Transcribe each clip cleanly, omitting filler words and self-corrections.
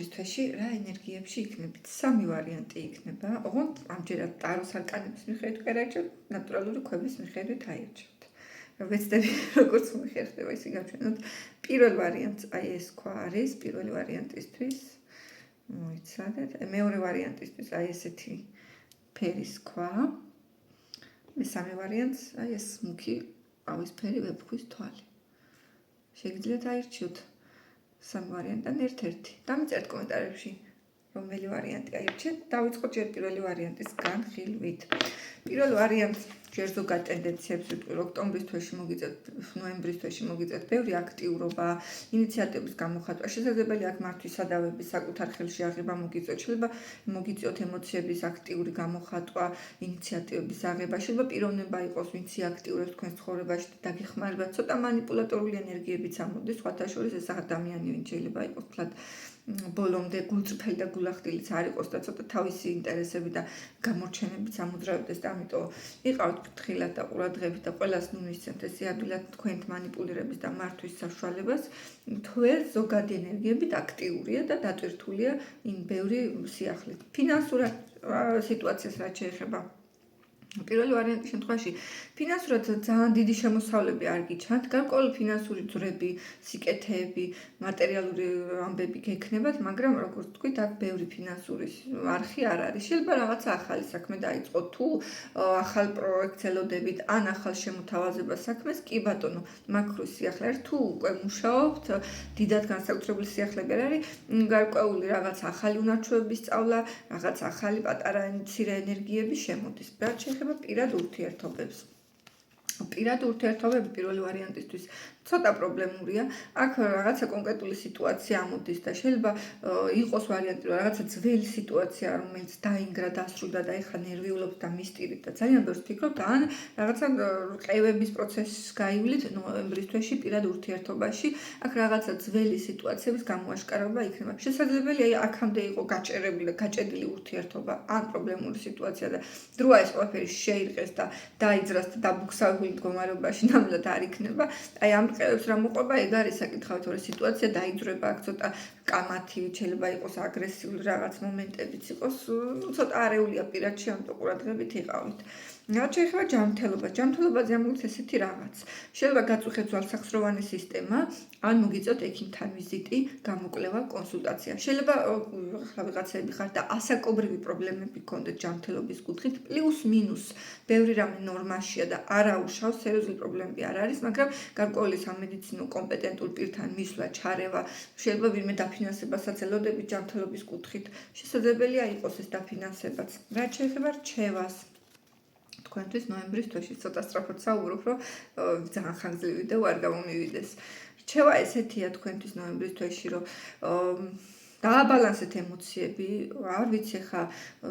ნოემბრის თვეში რა ენერგიებში იქნებით? სამი ვარიანტი იქნება. ოღონდ ამჯერად ტაროს არკანების მიხედვით გადაირჩევთ, ნატურალური ქვების მიხედვით აირჩევთ. ვეცდები როგორც მოიხერხდება ისე გავჩვენოთ. პირველ ვარიანტს აი ეს ქვა არის, პირველი ვარიანტისთვის. მოიცადეთ. მეორე ვარიანტისთვის აი ესეთი ფერის ქვა. მესამე ვარიანტს აი ეს მუქი ყავისფერი ვეფხვის თვალი. შეგიძლიათ აირჩიოთ სამი ვარიანტიდან ერთ-ერთი. დამიწერთ კომენტარებში, რომელი ვარიანტი აირჩიეთ. დავიწყოთ ჯერ პირველი ვარიანტის განხილვით. პირველ ვარიანტს ჯერ ზოგად ტენდენციებს ვიტყვი, ოქტომბრის თვეში მოგიწევთ, ნოემბრის თვეში მოგიწევთ ბევრი აქტიურობა, ინიციატივის გამოხატვა. შესაძლებელია აქ მართვის სადავების საკუთარ ხელში აღება მოგიწევთ, შეიძლება მოგიწევთ ემოციების აქტიური გამოხატვა, ინიციატივების აღება, შეიძლება პიროვნება იყოს, ვინც აქტიურებს თქვენს ცხოვრებაში და დაგეხმარება. ცოტა манипуляტორული ენერგიებიც ამოდის, სხვათა შორის ეს ადამიანი ვინც შეიძლება იყოს თლად ბოლომდე გულწრფელი და გულახდილიც არ იყოს და ცოტა თავისი ინტერესები და გამორჩენებიც ამოძრავდეს და ამიტომ იყავთ ფრთხილად და ყურადღებით და ყველას ნუისცემთ ესე ადვილად თქვენთ манипуლირების და მართვის საშუალებას თვე ზოგადი ენერგიებით აქტიურია და დატვირთულია იმ ბევრი სიახლით. ფინანსურად სიტუაციას რაც შეეხება პირველი ვარიანტის შემთხვევაში ფინანსურად ძალიან დიდი შემოსავლები არ გიჩანთ, გარკვეული ფინანსური ძვრები, სიკეთეები, მატერიალური ამბები გექნებათ, მაგრამ როგორც თქვით, აქ ბევრი ფინანსური არხი არ არის. შეიძლება რაღაცა ახალი საქმე დაიწყოთ, თუ ახალ პროექტს ელოდებით, ან ახალ შემოთავაზებას საქმეს, კი ბატონო, მაქროს სიახლე არის, თუ უკვე მუშაობთ, დიდად განსაკუთრებული სიახლეები არ არის, გარკვეული რაღაც ახალი უნარჩვევების სწავლა, რაღაც ახალი პატარა მცირე ენერგიები შემოდის. რაც შეეხება პირად ურთიერთობებს. პირად ურთიერთობები პირველი ვარიანტისთვის ცოტა პრობლემურია. აქ რაღაცა კონკრეტული სიტუაცია ამოდის და შეიძლება იყოს ვარიანტი, რომ რაღაცა ძველი სიტუაცია, რომელიც დაინგრა, დასრულდა და ეხლა ნერვიულობთ და მისტირით და ძალიან ბევრს ფიქრობთ, ან რაღაცა ყევების პროცესს გაივლით ნოემბრის თვეში პირად ურთიერთობაში. აქ რაღაცა ძველი სიტუაციების გამოაშკარავება იქნება. შესაძლებელია აქამდე იყო გაჭედილი ურთიერთობა, ან პრობლემური სიტუაცია და დროა ეს ყველაფერი შეირყეს და დაიძრას და დაბუქსავებული მდგომარეობაში ნამდვილად არ იქნება. აი ამ ყევებს რა მოყვება, ეგ არის საკითხავთ, რომ სიტუაცია დაიძრება, აქ ცოტა კამათი, შეიძლება იყოს აგრესიული რაღაც მომენტებიც იყოს, ცოტა არეულია პირადში, ამიტომ ყურადღებით იყავით. რაც შეეხება ჯანმრთელობას, ჯანმრთელობაზე ამოდის ესეთი რაღაც. შეიძლება გაწუხეთ ძვალსახსროვანი სისტემა, ან მოგიწევთ ექიმთან ვიზიტი, გამოკვლევა, კონსულტაცია. შეიძლება ახლა ვიღაცები ხართ და ასაკობრივი პრობლემები გქონდეთ ჯანმრთელობის კუთხით, პლუს მინუს, ბევრი რამე ნორმაშია და არაუშავს, სერიოზული პრობლემები არ არის, მაგრამ გარკვეული სამედიცინო კომპეტენტურ პირთან მისვლა, ჩარევა, შეიძლება ვინმე დაფინანსებასაც ელოდებით ჯანმრთელობის კუთხით. შესაძლებელია იყოს ეს დაფინანსებაც. რაც შეეხება რჩევას, თქვენთვის ნოემბრის თვეში ცოტა სწრაფად საუბრობ, რომ ძალიან ხანგრძლივი და არ გამომივიდეს. რჩევა ესეთია თქვენთვის ნოემბრის თვეში, რომ დააბალანსეთ ემოციები, არ ვიცი ხა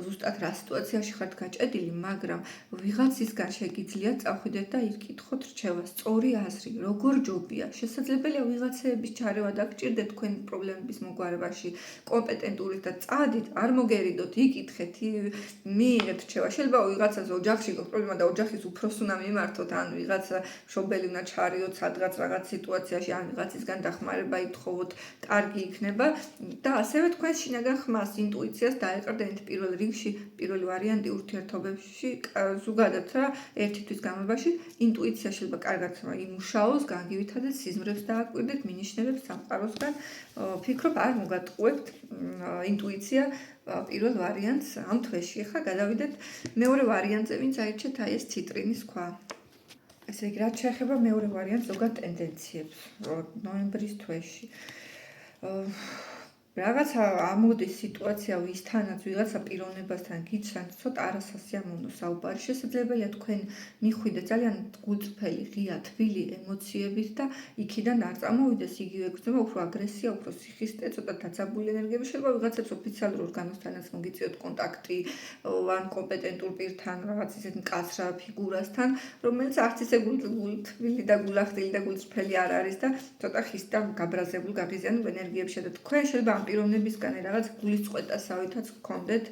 ზუსტად რა სიტუაციაში ხართ გაჭედილი, მაგრამ ვიღაცისგან შეგიძლიათ წავხვიდეთ და იკითხოთ რჩევას, სწორი აზრი, როგორ ჯობია. შესაძლებელია ვიღაცების ჩარევა დაგჭირდეთ თქვენი პრობლემების მოგვარებაში, კომპეტენტური და წადით, არ მოგერიდოთ, იკითხეთ, მიიღეთ რჩევა. შეიძლება ვიღაცას ოჯახში გქონდეს პრობლემა და ოჯახის უფროს უნდა მიმართოთ, ან ვიღაცა მშობელი უნდა ჩარიოთ სადღაც რაღაც სიტუაციაში, ან ვიღაცისგან დახმარება ითხოვოთ, კარგი იქნება და ასევე თქვენ შინაგან ხმას, ინტუიციას დაეყრდენთ პირველ რიგში, პირველი ვარიანტი ურთიერთობებში, ზოგადად რა, ერთი თვის განმავლობაში ინტუიცია შეიძლება კარგად იმუშაოს, განგივითადეთ, სიზმრებს დააკვირდეთ, მინიშნებებს სამყაროსგან, ფიქრობ არ მოგატყუებთ ინტუიცია პირველ ვარიანტს ამ თვეში. ახლა გადავიდეთ მეორე ვარიანტზე, ვინც აირჩეთ აი ეს ციტრინის ქვა. ესე იგი, რაც შეეხება მეორე ვარიანტს, ზოგად ტენდენციებს ნოემბრის თვეში. რაღაცა ამოდის სიტუაცია, ვისთანაც ვიღაცა პიროვნებასთან გიჩვენთ, ცოტა არასასიამოვნო საუბარი. შესაძლებელია თქვენ მიხვიდეთ ძალიან გულწრფელი, ღია, თბილი ემოციებით და იქიდან არ წამოვიდეს, იგივე გრძნობა, უფრო აგრესია, უფრო სიხისტე, ცოტა დაცაბული ენერგიები. შეიძლება ვიღაცებს ოფიციალურ ორგანოსთანაც მოგიწევთ კონტაქტი, ან კომპეტენტურ პირთან, რაღაც ისეთ მკაცრ ფიგურასთან, რომელიც არც ისე გულთბილი და გულახდილი და გულწრფელი არ არის და ცოტა ხის და გაბრაზებული, გაღიზიანებულ ენერგიებში და თქვენ შეიძლება ამ პიროვნებისგან რაღაც გულის წყვეტასავითაც გქონდეთ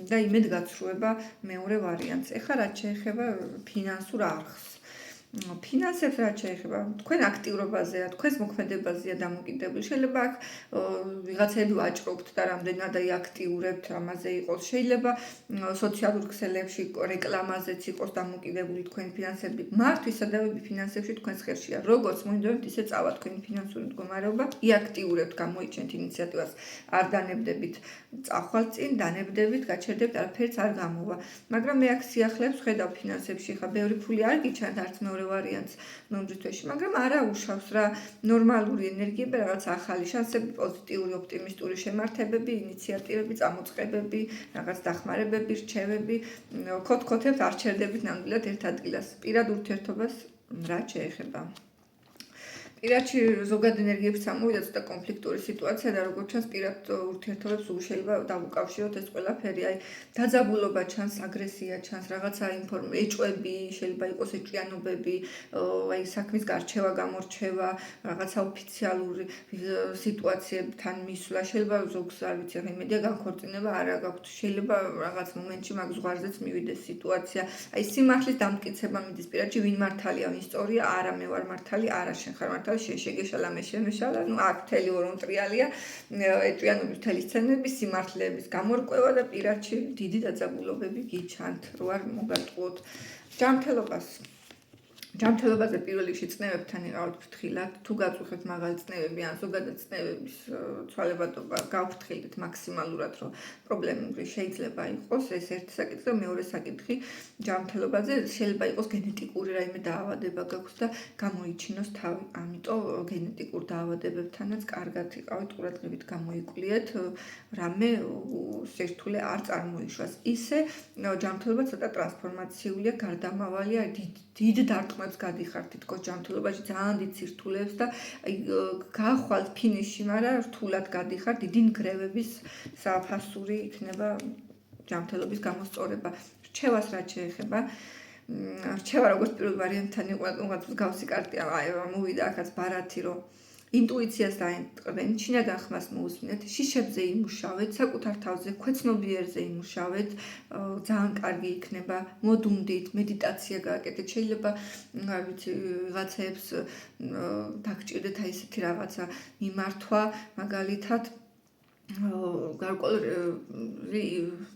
და იმედ გაცრუება მეორე ვარიანტს. ეხლა რაც შეეხება ფინანსურ არხს. ფინანსებს რაც შეეხება, თქვენ აქტიურობაზეა, თქვენს მოქმედებაზეა დამოკიდებული. შეიძლება აქ ვიღაცები ვაჭრობთ და რამდენად აქტიურებთ, ამაზე იყოს. შეიძლება სოციალურ ქსელებში, რეკლამაზეც იყოს დამოკიდებული თქვენი ფინანსები. მართვისადავები ფინანსებში თქვენს ხელშია. როგორც მოინდომებთ, ისე წავა თქვენი ფინანსური მდგომარეობა. იაქტიურებთ, გამოიჩენთ ინიციატივას. არ დანებდებით წახვალ წინ, დანებდებით, გაჩერდებთ, არაფერიც არ გამოვა. მაგრამ მე აქ სიახლეებს ხედავ ფინანსებში, ხა ბევრი ფული არ გიჩანთ, არც მეორე ვარიანტს ნომრის თვეში, მაგრამ არა უშავს რა ნორმალური ენერგიები, რაღაც ახალი შანსები, პოზიტიური, ოპტიმისტური შემართებები, ინიციატივები, წამოწყებები, რაღაც დახმარებები, რჩევები, ქოთქოთებთ, არ ჩერდებით ნამდვილად ერთ ადგილას. პირად ურთიერთობას რაც შეეხება. პირადში ზოგად ენერგიებს წამოვიდა ცოტა კონფლიქტური სიტუაცია და როგორც ჩანს პირად ურთიერთობებს შეიძლება დავუკავშიროთ ეს ყველაფერი, აი დაძაბულობა ჩანს, აგრესია ჩანს, რაღაცა ეჭვები, შეიძლება იყოს ეჭვიანობები, აი საქმის გარჩევა, გამორჩევა, რაღაცა ოფიციალური სიტუაციებთან მისვლა, შეიძლება ზოგს არ ვიცი, ახლა იმედია განქორწინება არა გაქვთ, შეიძლება რაღაც მომენტში მაგ ზღვარზეც მივიდეს სიტუაცია, აი სიმართლის დამტკიცება მიდის პირადში, ვინ მართალია, ვინ სწორია, არა მე ვარ მართალი, არა შენ ხარ მართალი. შეგეშალა მე შემეშალა, ნუ აქ მთელი ორონტრიალია, ეჭვიანობის მთელი სცენები, სიმართლეების გამორკვევა და პირადში დიდი დაძაბულობები გიჩანთ, რო არ მოგატყუოთ ჯანმრთელობაზე პირველ რიგში წნევებთან იყავთ ფრთხილად, თუ გაწუხებთ მაღალი წნევები ან ზოგადად წნევების ცვალებადობა გავფრთხილდეთ მაქსიმალურად, რომ პრობლემური შეიძლება იყოს, ეს ერთი საკითხი და მეორე საკითხი ჯანმრთელობაზე შეიძლება იყოს გენეტიკური რაიმე დაავადება გაქვთ და გამოიჩინოს თავი, ამიტომ გენეტიკურ დაავადებებთანაც კარგად იყავით, ყურადღებით გამოიკლიეთ, რამე სირთულე არ წარმოიშვას. ისე ჯანმრთელობა ცოტა ტრანსფორმაციულია, გარდამავალია, დიდ დარტყმებს გადიხართ თითქოს ჯანმრთელობაში, ძალიან დიდ სირთულეებს და გახვალთ ფინიშში, მაგრამ რთულად გადიხართ, დიდი ნგრევების საფასური იქნება ჯანმრთელობის გამოსწორება. რჩევას რაც შეეხება, რჩევა როგორც პირველ ვარიანტთან იყო, მსგავსი კარტი მოვიდა აქაც ბარათი, რომ ინტუიციას დაენტყრენ, შინაგან ხმას მოусმინეთ, შიშებზე იმუშავეთ, საკუთარ თავზე, ქვეცნობიერზე იმუშავეთ, ძალიან კარგი იქნება, მოდუნდით, მედიტაცია გააკეთეთ, შეიძლება, არ ვიცი, ვიღაცებს დაგჭირდეთ აი ესეთი რაღაცა მიმართვა, მაგალითად გარკვეული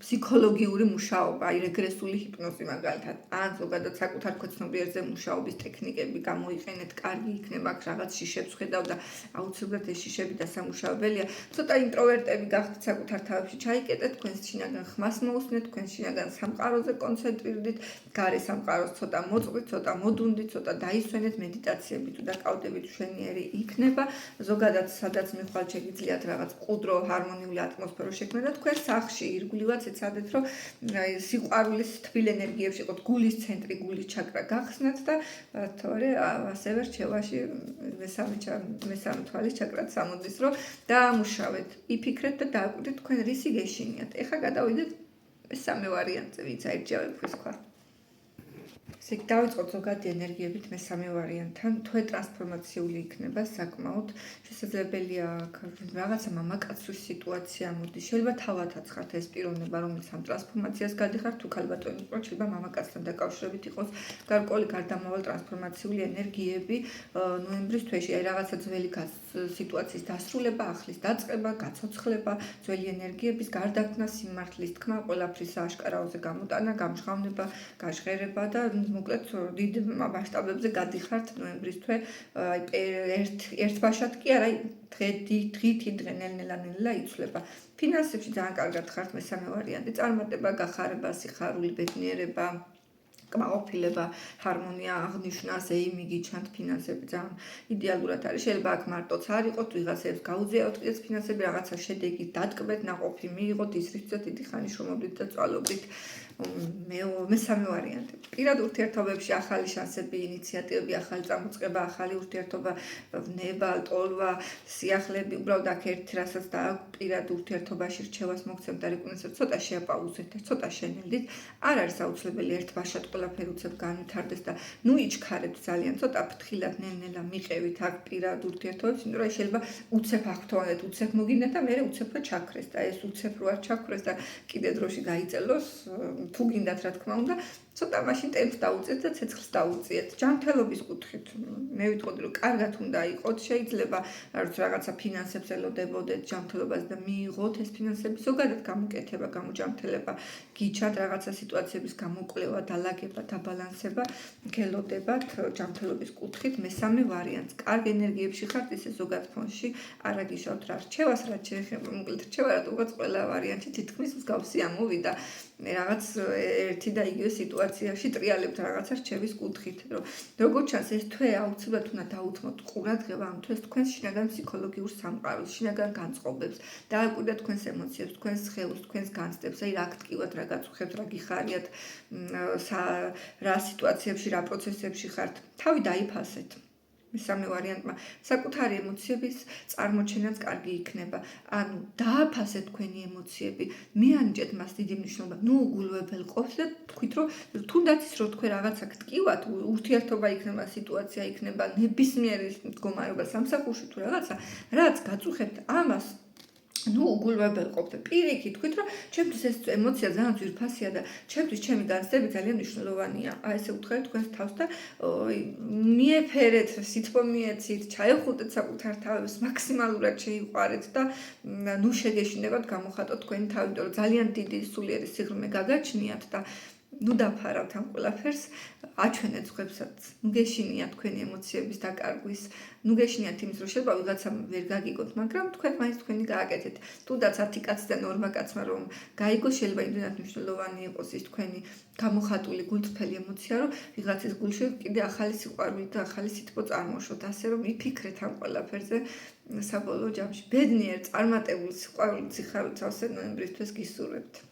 ფსიქოლოგიური მუშაობა, აი რეგრესული ჰიპნოზი მაგალითად, ან ზოგადად საკუთარ ქვეცნობიერზე მუშაობის ტექნიკები გამოიყენეთ, კარგი იქნება, აქ რაღაც შიშებს ხედავ და აუცილებლად ეს შიშები დასამუშავებელია. ცოტა ინტროვერტები გახდით, საკუთარ თავში ჩაიკეტეთ, თქვენს შინაგან ხმას მოусმინეთ, თქვენს შინაგან სამყაროზე კონცენტრირდით, გარე სამყაროს ცოტა მოწყვრით, ცოტა მოდუნდით, ცოტა დაისვენეთ, მედიტაციები თუ დაკავდებით, მშვენიერი იქნება. ზოგადად სადაც მიხვალთ შეგიძლიათ რაღაც ყუდრო ჰარმონიული ატმოსფერო შექმნა და თქვენ სახლში ირგვლივად ეცადეთ, რომ სიყვარულის თბილ ენერგიებში იყოთ, გულის ცენტრი, გულის ჩაკრა გახსნათ და თორე ასევე რჩევაში მესამე თვალის ჩაკრაც ამოდის, რომ დაამუშავეთ, იფიქრეთ და დააკვირდეთ თქვენ რისი გეშინიათ. ეხლა გადავიდეთ მესამე ვარიანტზე, ვინც აირჩევებს თქვა. ესე იგი დავიწყოთ ზოგადი ენერგიებით მესამე ვარიანტთან, თვე ტრანსფორმაციული იქნება საკმაოდ შესაძლებელია რაღაცა მამაკაცის სიტუაცია მოდის, შეიძლება თავადაც ხართ ეს პიროვნება, რომელიც ამ ტრანსფორმაციას გადიხართ, თუ ქალბატონი იყო, შეიძლება მამაკაცთან დაკავშირებით იყოს გარკვეული გარდამავალ ტრანსფორმაციული ენერგიები ნოემბრის თვეში, აი რაღაცა ძველი სიტუაციის დასრულება, ახლის დაწყება, გაცოცხლება, ძველი ენერგიების გარდაქმნა, სიმართლის თქმა, ყველაფრის აშკარაოზე გამოტანა, გამჟღავნება, გაჟღერება და მოკლედ დიდ მასშტაბებზე გადიხართ ნოემბრის თვე, აი ერთბაშად კი არა, დღითი ნელ-ნელა იცვლება. ფინანსებში ძალიან კარგად ხართ მესამე ვარიანტი, წარმატება, გახარება, სიხარული, ბედნიერება, კმაყოფილება, ჰარმონია აღნიშნა, ზეიმი გიჩანთ, ფინანსები ძალიან იდეალურად არის. შეიძლება აქ მარტოც არ იყოთ, ვიღაცებს გაუზიაროთ კიდეც ფინანსები, რაღაცა შედეგი დატკბეთ, ნაყოფი მიიღოთ, ის რითაც დიდი ხანი შრომობდით და წვალობდით. მესამე ვარიანტი. პირად ურთიერთობებში ახალი შანსები, ინიციატივები, ახალი წამოწყება, ახალი ურთიერთობა, ნება, ტოლვა, სიახლეები, უბრალოდ აქ ერთი რასაც და პირად ურთიერთობაში რჩევას მოგცემთ და რეკომენდაციას ცოტა შეაპაუზეთ და ცოტა შენელდით. არ არის აუცილებელი ერთბაშად ყველაფერი უცებ განვითარდეს და ნუ იჩქარებთ ძალიან, ცოტა ფრთხილად ნელ-ნელა მიყევით აქ პირად ურთიერთობებს, იმიტომ რომ შეიძლება უცებ აღთვალეთ, უცებ მოგინდეთ და მერე უცებ რო ჩაქრეს და ეს უცებ რო არ ჩაქრეს და კიდე დროში გაიწელოს თუ გინდათ რა თქმა უნდა, ცოტა მაშინ ტემპს დაუწიეთ და ცეცხლს დაუწიეთ. ჯანმრთელობის კუთხით მე ვიტყოდი, რომ კარგად უნდა იყოთ, შეიძლება რაღაცა ფინანსებს ელოდებოდეთ ჯანმრთელობას და მიიღოთ ეს ფინანსები, ზოგადად გამოკეთება, გამოჯანმრთელება, გიჩათ რაღაცა სიტუაციების გამოკვლევა, დალაგება, დაბალანსება, გელოდებათ ჯანმრთელობის კუთხით. მესამე ვარიანტს, კარგ ენერგიებში ხართ, ისე ზოგად ფონში არ აგიშავთ რა რჩევას, რაც შეეხება მოკლედ რჩევა, რატომაც ყველა ვარიანტი თითქმის მსგავსი ამოვიდა. რაღაც ერთი და იგივე სიტუაციაში ტრიალებთ რაღაცა რჩევის კუთხით, რომ როგორც ჩანს ეს თვე აუცილებლად უნდა დაუთმოთ ყურადღება ამ თვეს თქვენს შინაგან ფსიქოლოგიურ სამყაროს, შინაგან განწყობებს, დააკვირდეთ თქვენს ემოციებს, თქვენს სხეულს, თქვენს განცდებს, აი რა გტკივათ, რა გაწუხებთ, რა გიხარიათ, რა სიტუაციებში, რა პროცესებში ხართ, თავი დაიფასეთ. მესამე ვარიანტმა საკუთარი ემოციების წარმოჩენაც კარგი იქნება. ანუ დააფასეთ თქვენი ემოციები, მიანიჭეთ მას დიდი მნიშვნელობა. ნუ უგულვებელყოფთ და თქვით, რომ თუნდაც ის რომ თქვენ რაღაცა გტკივათ, ურთიერთობა იქნება, სიტუაცია იქნება, ნებისმიერი მდგომარეობა სამსახურში თუ რაღაცა, რაც გაწუხებთ, ამას ნუ უგულვებელყოფთ და პირიქით თქვით, რომ ჩემთვის ეს ემოცია ძალიან ძვირფასია და ჩემთვის ჩემი განცდები ძალიან მნიშვნელოვანია. აი ესე უთხრეთ თქვენს თავს და მიეფერეთ, სითბო მიეცით, ჩაეხუტეთ საკუთარ თავს, მაქსიმალურად შეიყვარეთ და ნუ შეგეშინებათ გამოხატოთ თქვენი თავი, იმიტომ რომ ძალიან დიდი სულიერი სიღრმე გაგაჩნიათ და ნუ დაფარავთ ამ ყველაფერს, აჩვენეთ სხვებსაც, ნუ გეშინიათ თქვენი ემოციების დაკარგვის, ნუ გეშინიათ იმის, რომ შეიძლება ვიღაცამ ვერ გაგიგოთ, მაგრამ თქვენ მაინც თქვენი გააკეთეთ. თუნდაც 10 კაციდან 2 კაცმა რომ გაიგოს, შეიძლება იმდენად მნიშვნელოვანი იყოს ის თქვენი გამოხატული გულწრფელი ემოცია, რომ ვიღაცის გულში კიდე ახალი სიყვარული და ახალი სითბო წარმოშოთ, ასე რომ იფიქრეთ ამ ყველაფერზე საბოლოო ჯამში. ბედნიერ წარმატებულ სიყვარულით, სიხარულით 1 ნოემბრისთვის გისურვებთ.